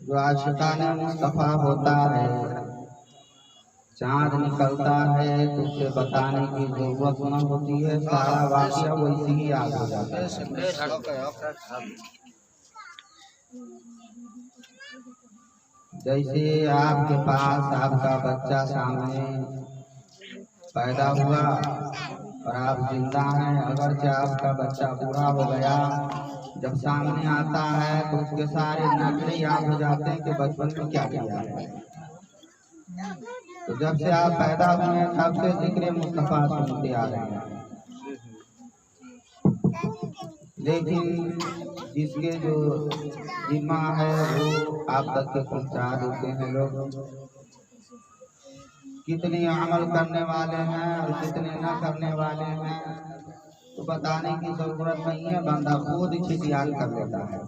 जो आशिकाने मुस्तफा होता है, चांद निकलता है तो उसे बताने की जरूरत न होती है, सारा वाकया वैसे ही याद हो जाता है। जैसे आपके पास आपका बच्चा सामने पैदा हुआ और आप जिंदा हैं, अगर चाहे आपका बच्चा बूढ़ा हो गया, जब सामने आता है तो उसके सारे नखरे याद हो जाते हैं कि बचपन में क्या किया है। तो जब से आप पैदा हुए तब से जिक्र मुस्तफा सुनते आ रहे हैं, लेकिन जिसके जो जिम्मा है वो आप तक के पहुंचा देते हैं लोग। कितने अमल करने वाले हैं और कितने न करने वाले हैं तो बताने की जरूरत नहीं है, बंदा खुद इख्तियार कर लेता है।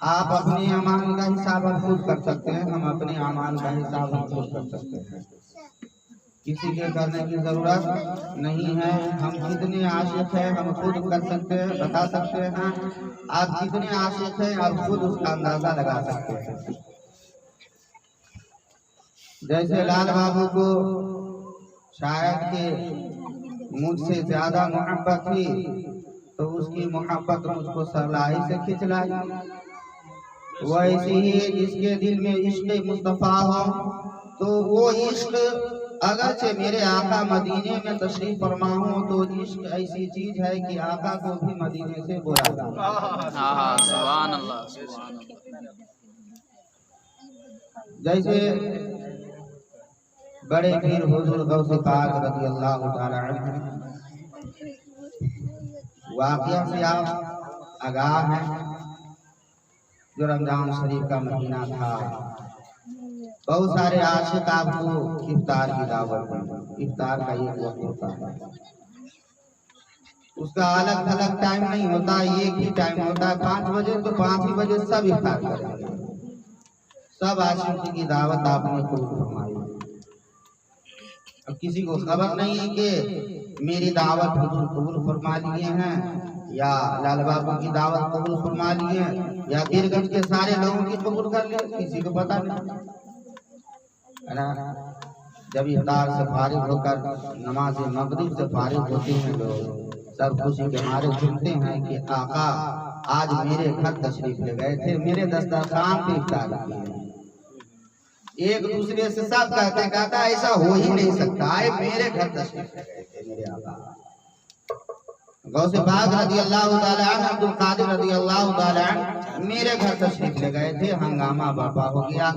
आप अपने अमाल का हिसाब आप खुद कर सकते हैं, हम अपने अमाल का हिसाब हम खुद कर सकते हैं, किसी के करने की जरूरत नहीं है। हम कितने आशिक हैं हम खुद कर सकते हैं, बता सकते हैं। आप कितने आशिक हैं आप खुद उसका अंदाजा लगा सकते हैं। जैसे लाल बाबू को शायद के मुझसे ज्यादा मोहब्बत थी तो उसकी मोहब्बत मुझको सरलाई से खिंचलाई, वैसे ही जिसके दिल में इश्क मुस्तफा हो तो वो इश्क अगरचे मेरे आका मदीने में तशरीफ फरमा हो तो इश्क ऐसी चीज है कि आका को भी मदीने से बुला सुभान अल्लाह। जैसे बड़े पीर हुजूर गौसे पाक रज़ी अल्लाह तआला अन्हु, वाक़या से आप आगाह हैं। जो रमजान शरीफ का महीना था, बहुत सारे आशिक आपको इफ्तार की दावत दें। इफ्तार का एक वक्त होता है, उसका अलग अलग टाइम नहीं होता, एक ही टाइम होता है 5 बजे, तो 5 ही बजे सब इफ्तार करेंगे। सब आशिक की दावत आपने कबूल फरमाई। अब किसी को खबर नहीं है कि मेरी दावत हुजूर कबूल फरमा लिए हैं या लाल बाबू की दावत कबूल फरमा लिए या बीरगंज के सारे लोगों की कबूल कर लिए, किसी को पता नहीं है ना। जब इफ्तार से फारिग होकर नमाज मगरिब से फारिग होते हैं लोग, सब खुशी के मारे सुनते हैं कि आका आज मेरे घर तशरीफ ले गए थे, मेरे दस्तरखान पे इफ्तार किए। एक दूसरे से सब कहते कहता ऐसा हो ही नहीं सकता है, मेरे घर तशरीफ ले गए थे मेरे आका। गौसे पाक रज़ी अल्लाह तआला अन्हु, अब्दुल कादिर रज़ी अल्लाह तआला अन्हु मेरे घर तशरीफ ले गए थे, हंगामा बर्पा हो गया।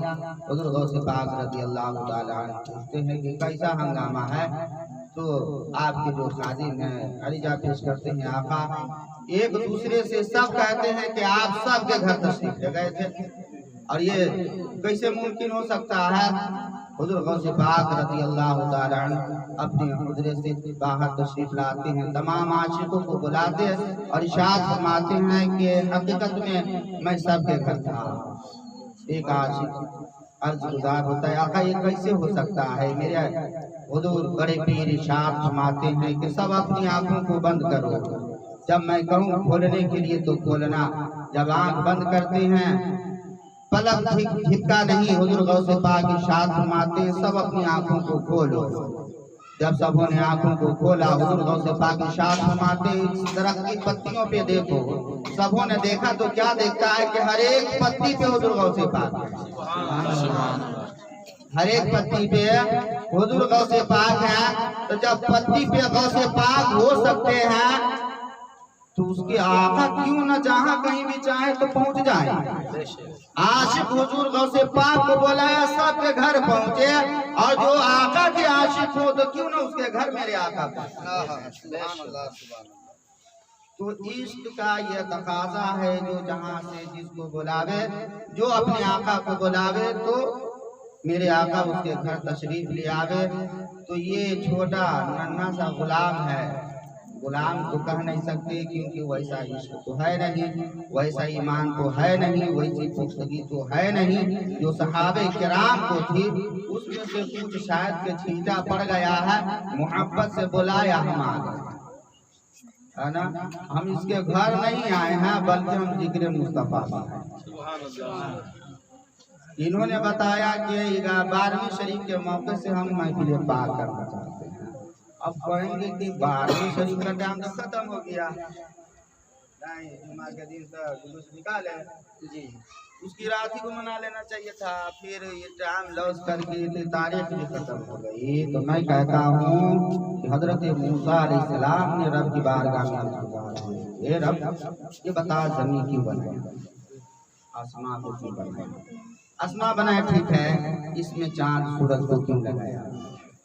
हुजूर गौसे पाक रज़ी अल्लाह तआला अन्हु पूछते हैं कि कैसा हंगामा है, तो आपके जो खादिम हैं अरिजा पेश करते हैं, आका एक दूसरे से सब कहते हैं कि आप सबके घर तशरीफ ले गए थे, और ये कैसे मुमकिन हो सकता है। हुजूर गौसे पाक रज़ी अल्लाह तआला अन्हु अपने हुजरे से बाहर तशरीफ लाते हैं, तमाम आशिकों को बुलाते हैं और इरशाद फरमाते हैं कि हकीकत में मैं सबके घर था। एक आशिक अर्ज गुजार होता है, आका ये कैसे हो सकता है। मेरे हुजूर बड़े पीर इरशाद फरमाते हैं कि सब अपनी आंखों को बंद करो, जब मैं कहूँ खोलने के लिए तो खोलना। जब आंख बंद करते हैं पलक झिपका नहीं, हुजूर गौसे पाक इरशाद फरमाते हैं सब अपनी आंखों को खोलो। जब सबों ने आंखों को खोला, हुजूर गौसे पाक इरशाद फरमाते हैं इस दरख्त की पत्तियों पे देखो। सबों ने देखा तो क्या देखता है कि हर एक पत्ती पे हुजूर गौसे पाक है, हर एक पत्ती पे हुजूर गौसे पाक है। तो जब पत्ती पे गौसे पाक हो सकते हैं तो उसके आका क्यों न जहां कहीं भी चाहे तो पहुंच जाए। आशिक हुजूर गौसे पाक को बुलाया, सबके घर पहुंचे, और जो आका के आशिक हो तो क्यों न उसके घर मेरे आका पहुंचे। तो इश्क का यह तकाजा है, जो जहां से जिसको बुलावे, जो अपने आका को बुलावे तो मेरे आका उसके घर तशरीफ ले आवे। तो ये छोटा नन्हा सा गुलाम है, गुलाम तो कह नहीं सकते क्योंकि वैसा इश्क तो है नहीं, वैसा ईमान तो है नहीं, वैसी पुख्तगी तो है नहीं जो सहाबे किराम को थी। उसमें से कुछ शायद के छींटा पड़ गया है, मोहब्बत से बुलाया हम आ गए, है ना। हम इसके घर नहीं आए हैं बल्कि हम जिक्र मुस्तफा में हैं। इन्होंने बताया कि 12वीं शरीफ के मौके से हम महफिल पाक करना चाहते हैं। अब कहेंगे कि 12वीं शरीफ का टाइम तो खत्म हो गया, नहीं जुमा के दिन तो जुलूस निकाले जी, उसकी रात ही को मना लेना चाहिए था, फिर ये टाइम लॉस करके तारीख भी खत्म हो गई। तो मैं कहता हूँ कि हजरत मूसा अलैहिस्सलाम ने रब की बारगाह में ये रब ये बता जमीन क्यों बनाया, आसमान को क्यों बनाया, आसमान बनाया ठीक है, इसमें चांद सूरज को क्यों लगाया,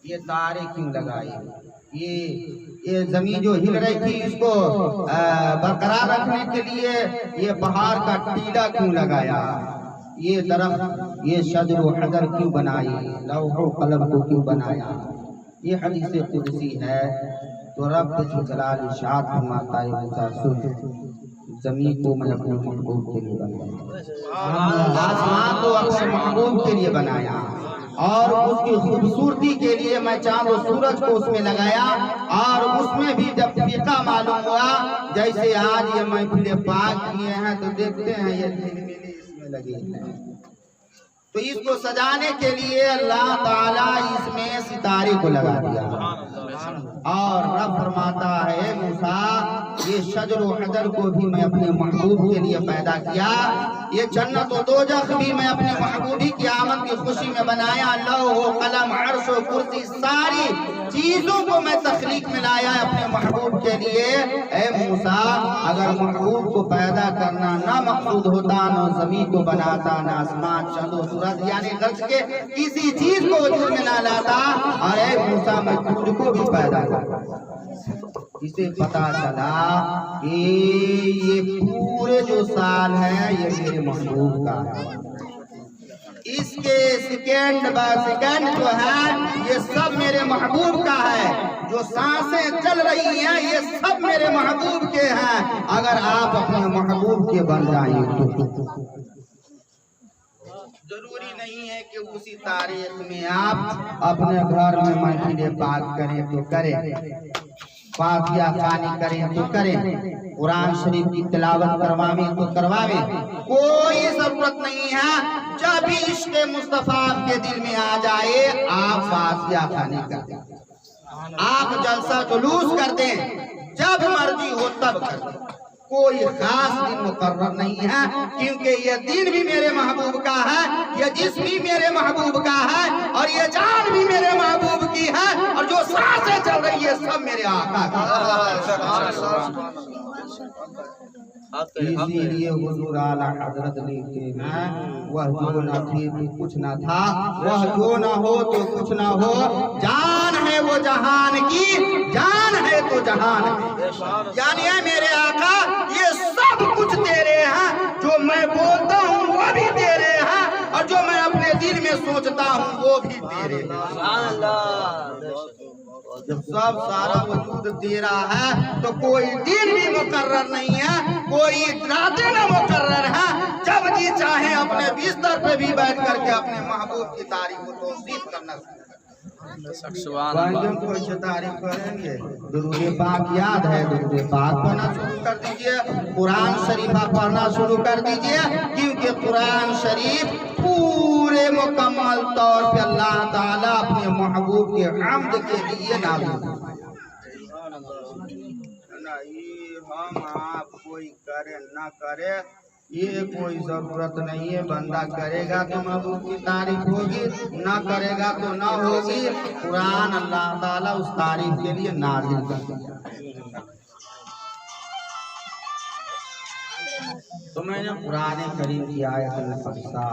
ये तारे क्यों लगाए, ये जमीन जो हिल रही थी इसको बरकरार रखने के लिए ये पहाड़ का टीला क्यों लगाया, ये दरख्त ये शजर व हजर क्यों बनाई, लौह व कलम को क्यों बनाया। ये हदीस कुदसी है। तो रब जो जलाल इरशाद फरमाता है सुन जमीन को मैं अपने महबूब के लिए बनाया, आसमान को अपने महबूब के लिए बनाया और उसकी खूबसूरती के लिए मैं चांद और सूरज को उसमें लगाया। और उसमें भी जब फीका मालूम हुआ, जैसे आज ये महफिल पाक किए हैं तो देखते हैं ये झिलमिली इसमें लगी है, तो इसको सजाने के लिए अल्लाह ताला इसमें सितारे को लगा दिया। और रब फरमाता है मूसा ये शजर व हजर को भी मैं अपने महबूब के लिए पैदा किया, ये जन्नत व दोजख भी मैं अपने महबूबी की आमद की खुशी में बनाया। लौह कलम अर्श व कुर्सी सारी चीजों को मैं तख्लीक में लाया अपने महबूब के लिए। ए मूसा अगर महबूब को पैदा करना ना मकसूद होता, न जमीन को बनाता, न आसमान चंद सूरज यानी गज के किसी चीज को वजूद में ना लाता, और ए मूसा मैं तुझको भी पैदा करता। इसे पता चला कि ये पूरे जो साल है ये मेरे महबूब का है, इसके सेकेंड बाय सेकेंड जो है ये सब मेरे महबूब का है, जो सांसें चल रही हैं ये सब मेरे महबूब के हैं। अगर आप अपने महबूब के बन जाएं तो जरूरी नहीं है कि उसी तारीख में आप अपने घर में महफिल पाक करें तो करें, फातिहा खानी करें तो करें, कुरान शरीफ की तिलावत करवावे तो करवावे, कोई जरूरत नहीं है। जब भी इश्क़ मुस्तफा आपके दिल में आ जाए आप फातिहा खानी कर दें, आप जलसा जुलूस कर दें, जब मर्जी हो तब कर दें, कोई खास दिन मुकर्रर नहीं है, क्योंकि ये दिन भी मेरे महबूब का है, ये जिस्म भी मेरे महबूब का है, और ये जान भी मेरे महबूब की है, और जो सांसें चल रही है सब मेरे आका का। इसीलिए हुजूर आला हजरत लिखते हैं वह जो न थी तो कुछ न था, वह जो न हो तो कुछ न हो, जान है वो जहान की, जान है तो जहान है। यानी है मेरे आका ये सब कुछ तेरे हैं, जो मैं बोलता हूँ वो भी तेरे हैं, और जो मैं अपने दिल में सोचता हूँ वो भी तेरे हैं। जब सब सारा वजूद तेरा है तो कोई दिन भी मुकर्रर नहीं है, कोई रातें न मुकर्रर है। जब जी चाहे अपने बिस्तर पे भी बैठ करके अपने महबूब की तारीफ को तौसीफ करना कोई तारीफ करेंगे। दुरूद पाक याद है, दुरूद पाक पढ़ना शुरू कर दीजिए, कुरान शरीफा पढ़ना शुरू कर दीजिए, क्योंकि कुरान शरीफ पूरे मुकम्मल तौर पे अल्लाह ताला अपने महबूब के हम्द के लिए नाज़िल हम आप कोई करे ना करे ये कोई जरूरत नहीं है। बंदा करेगा तो महबूब की तारीफ होगी, ना करेगा तो ना होगी। कुरान अल्लाह ताला उस तारीफ के लिए नाज़िल कर दिया। तो मैंने कुरान करीम की आयत अल-फत्हा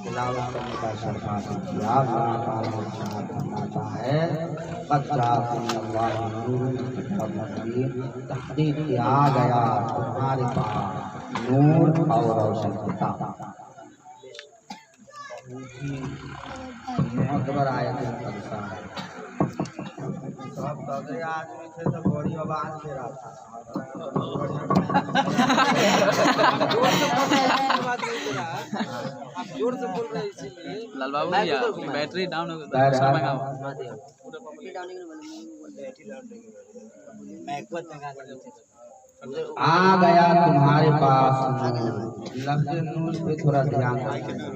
तिलावत करने का शर्फ किया। अल्लाह ताला फरमाता है तहक़ीक़ आ गया तुम्हारे पास नूर और रोशन किताब। मुअत्तबर आयत अल-फत्हा सब तगड़े आदमी थे तो बड़ी आवाज दे रहा था। जोर से बोल रहे इसीलिए लाल बाबू भैया बैटरी डाउन हो गया। बैटरी डाउन नहीं आ गया तुम्हारे पास। लफ्ज़ नूर पे थोड़ा ध्यान रखना।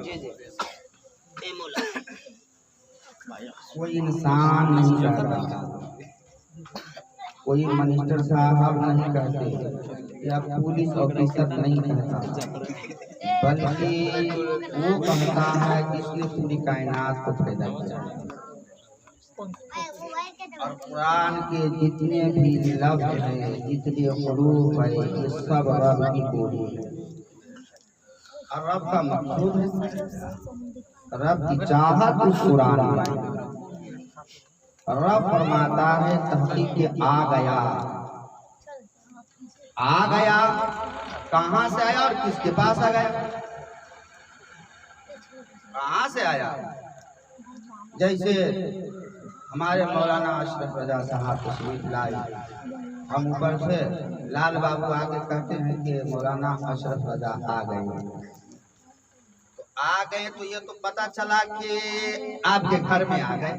कोई इंसान नहीं कहता, कोई मिनिस्टर साहब नहीं कहते या पुलिस ऑफिसर नहीं कहता, बल्कि वो कहता है जिसने पूरी कायनात को पैदा किया। और कुरान के जितने भी लफ्ज़ हैं, जितने हुरूफ हैं, ये सब रब की बोली है। और रब का मकसूद है, रब की चाहत उस कुरान में। रब फरमाता है तहकीक आ गया। आ गया कहाँ से आया और किसके पास आ गया? कहाँ से आया? जैसे हमारे मौलाना अशरफ रजा साहब तशरीफ लाए, हम ऊपर से लाल बाबू आके कहते हैं कि मौलाना अशरफ रजा आ गए। तो आ गए तो ये तो पता चला कि आपके घर में आ गए।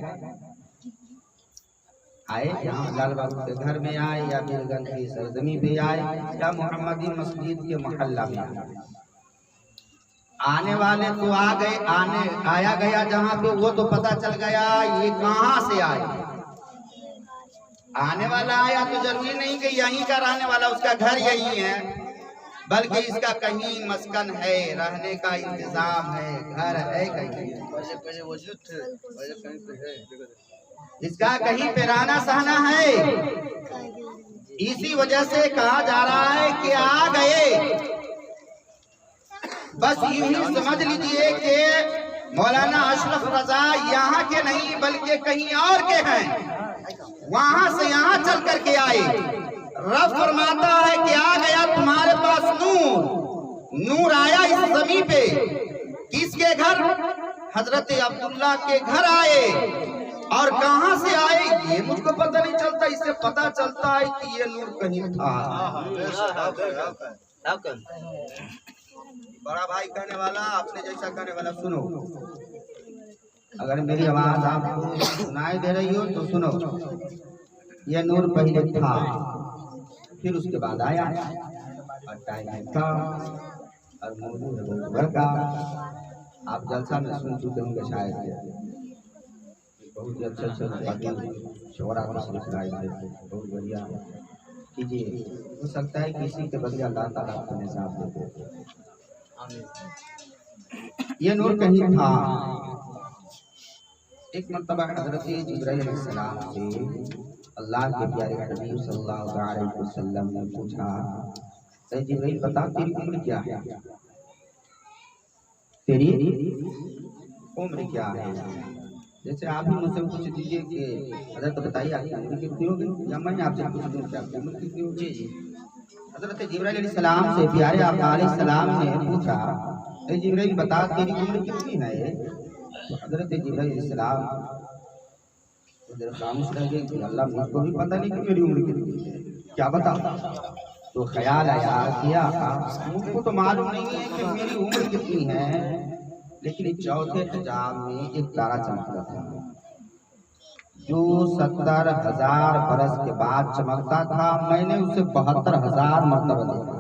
आए यहाँ लाल बाबू के घर में आए, या बीरगंज की सरजमी पे आए, या मोहम्मदी मस्जिद के मोहल्ला में आए। आने वाले तो आ गए, आया गया जहाँ पे वो तो पता चल गया ये कहाँ से आए। आने वाला आया तो जरूरी नहीं कि यहीं का रहने वाला, उसका घर यही है, बल्कि इसका कहीं मस्कन है, रहने का इंतजाम है, घर है कहीं, इसका कहीं पे रहना सहना है। इसी वजह से कहा जा रहा है कि आ गए। बस यूं ही समझ लीजिए कि मौलाना अशरफ रजा यहाँ के नहीं बल्कि कहीं और के हैं, वहां से यहाँ चल करके आए। रब फरमाता है कि आ गया तुम्हारे पास नूर। नूर आया इस ज़मीन पे। किसके घर? हजरत अब्दुल्ला के घर आए। और कहां से आए ये मुझको पता नहीं चलता, इससे पता चलता है कि ये नूर कहीं था। बड़ा भाई कहने वाला, अपने जैसा कहने वाला सुनो। अगर मेरी आवाज आपको सुनाई दे रही हो तो सुनो। ये नूर पहले था, फिर उसके बाद आया, और टाइम था और मौजूद है बहुत बड़ा। आप जलसा में सुन चुके होंगे शायद, बहुत ही अच्छे शोरा को सिखाए थे, बहुत बढ़िया। कीजिए, हो सकता है किसी के बदले अल्लाह ताला अपने साथ देते। ये नूर कहीं था। एक मर्तबा हज़रत जिब्राइल अलैहिस्सलाम से अल्लाह के प्यारे हबीब सल्लल्लाहु अलैहि वसल्लम ने पूछा, ऐ जिब्राइल बता तेरी उम्र क्या है? तेरी उम्र क्या है? जैसे आप ही मुझसे पूछ दीजिए कि हज़रत बताइए आपकी उम्र कितनी होगी, या मैं आपसे पूछ दूं कि आपकी उम्र कितनी होगी। जी हज़रत जिब्राइल अलैहिस्सलाम से प्यारे आका अलैहिस्सलाम ने पूछा, ऐ जिब्राइल बता तेरी उम्र कितनी है? तो हज़रत जिब्राइल अलैहिस्सलाम खामोश रह गए कि अल्लाह मुझको भी पता नहीं कि मेरी उम्र कितनी है, क्या बता। तो ख्याल आया कि आका मुझको तो मालूम नहीं है कि मेरी उम्र कितनी है, लेकिन चौथे हिजाब में एक तारा चमकता था जो 70,000 बरस के बाद चमकता था। मैंने उसे 72,000 मरतबा देखा।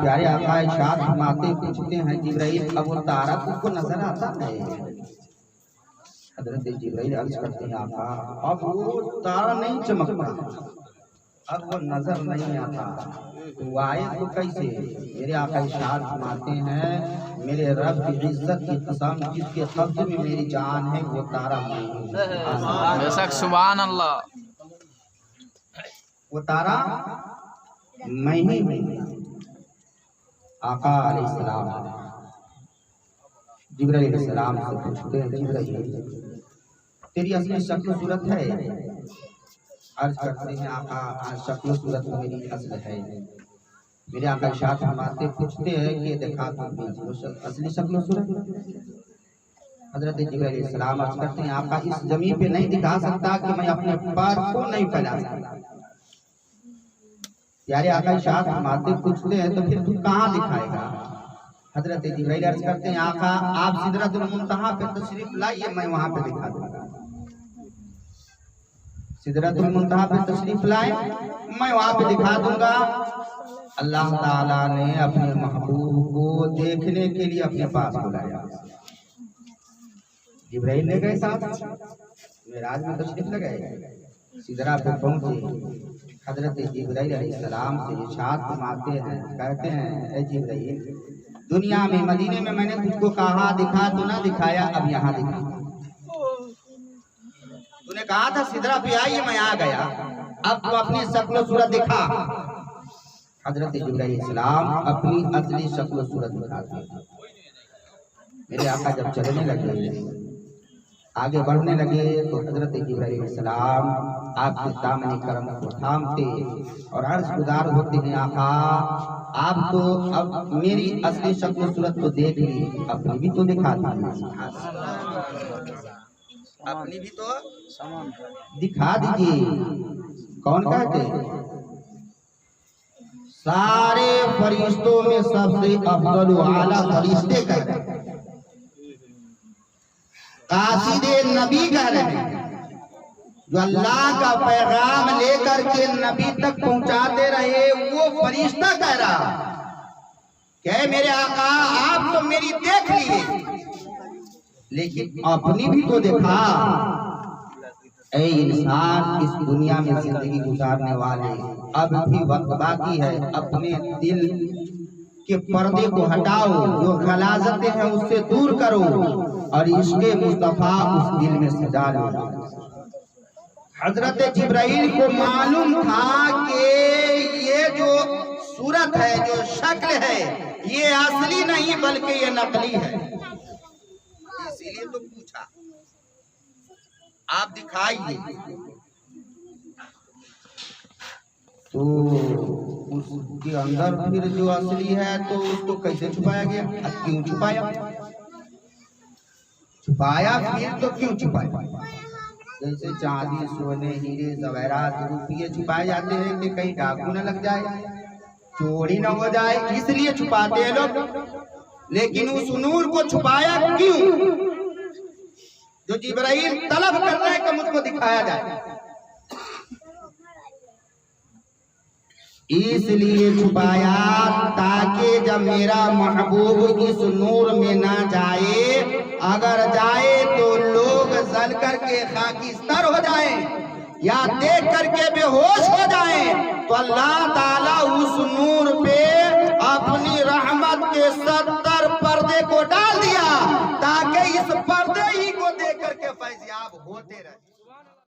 प्यारे आका इरशाद फरमाते पूछते हैं जिब्राइल अब वो तारा तुमको नजर आता है? हज़रत जिब्राइल अर्ज करते हैं आका अब वो तारा नहीं चमकता, अब वो नजर नहीं आता। तो आए तो कैसे? मेरे आका इरशाद फरमाते हैं मेरे रब की इज्जत की कसम जिसके कब्ज़े में मेरी जान है वो तारा बेशक सुभान अल्लाह, वो तारा मैं ही हूँ। आका अलैहिस्सलाम जिब्राइल अलैहिस्सलाम से पूछते हैं जिब्राइल तेरी असली शक्ल सूरत है? अर्ज करते हैं आका शक्ल सूरत मेरी असल है। मेरे आका इरशाद फरमाते पूछते हैं कि देखा तुम असली शक्ल सूरत? हजरत जिब्राइल अलैहिस्सलाम अर्ज करते हैं आका इस जमीन पे नहीं दिखा सकता कि मैं अपने पैर को नहीं फैला सकता। प्यारे आका इरशाद फरमाते पूछते हैं तो फिर तू कहाँ दिखाएगा? हजरत जिब्राइल अर्ज करते हैं आका आप सिदरतुल मुंतहा पे तशरीफ लाइए, मैं वहां पे दिखा दूंगा। सिदरतुल मुंतहा पे तशरीफ लाए, मैं वहां पे दिखा दूंगा। अल्लाह ताला ने अपने महबूब को देखने के लिए अपने पास बुलाया। जिब्राइल ले गए साथ, मेराज में तशरीफ लगाए, सिदरा पे पहुंचे। हजरत जिब्राइल अलैहिस्सलाम से इरशाद फरमाते हैं, कहते हैं ए जिब्राइल, दुनिया में मदीने में मैंने तुझको कहा दिखा तो ना दिखाया, अब यहाँ दिखा। तूने कहा था सिदरा पे आइए, मैं आ गया, अब तू अपनी शक्ल सूरत दिखा। हजरत जिब्राइल अलैहिस्सलाम अपनी असली शक्ल सूरत दिखाते हैं। मेरे आका जब चलने लगे, आगे बढ़ने लगे, तो हजरत जिब्राइल अलैहिस्सलाम आपके दामन करम को थामते और अर्ज गुजार होते हैं, आका आप तो अब मेरी असली शक्ल सूरत को देख ली, अपनी भी तो दिखा दीजिए, अपनी भी तो दिखा दीजिए। कौन कहते? सारे फरिश्तों में सबसे अफजल आला फरिश्ते कहते हैं, कासिदे नबी कह रहे हैं, जो अल्लाह का पैगाम लेकर के नबी तक पहुंचाते रहे, वो फरिश्ता कह रहा क्या मेरे आका आप तो मेरी देख लिए, लेकिन अपनी भी तो देखा। ऐ इंसान, इस दुनिया में जिंदगी गुजारने वाले, अब भी वक्त बाकी है, अपने दिल के पर्दे को हटाओ, जो गलाजतें हैं उससे दूर करो और इश्क़े मुस्तफा उस दिल में सजा लो। हजरत जिब्राइल को मालूम था कि ये जो सूरत है, जो शक्ल है, ये असली नहीं बल्कि ये नकली है, इसीलिए तो पूछा आप दिखाइए। तो उसके अंदर फिर जो असली है तो उसको कैसे छुपाया गया? क्यों छुपाया? छुपाया फिर तो क्यों छुपाया? जैसे चांदी, सोने, हीरे, जवेरात, रुपये छुपाए जाते हैं कि कहीं डाकू न लग जाए, चोरी न हो जाए, इसलिए छुपाते हैं लोग। लेकिन उस नूर को छुपाया क्यों? जो जिब्राइल तलब कर रहा है कि मुझको दिखाया जाए, इसलिए छुपाया ताकि जब मेरा महबूब इस नूर में ना जाए, अगर जाए तो लोग जल करके खाकिस्तान हो जाए या देख करके बेहोश हो जाए, तो अल्लाह ताला उस नूर पे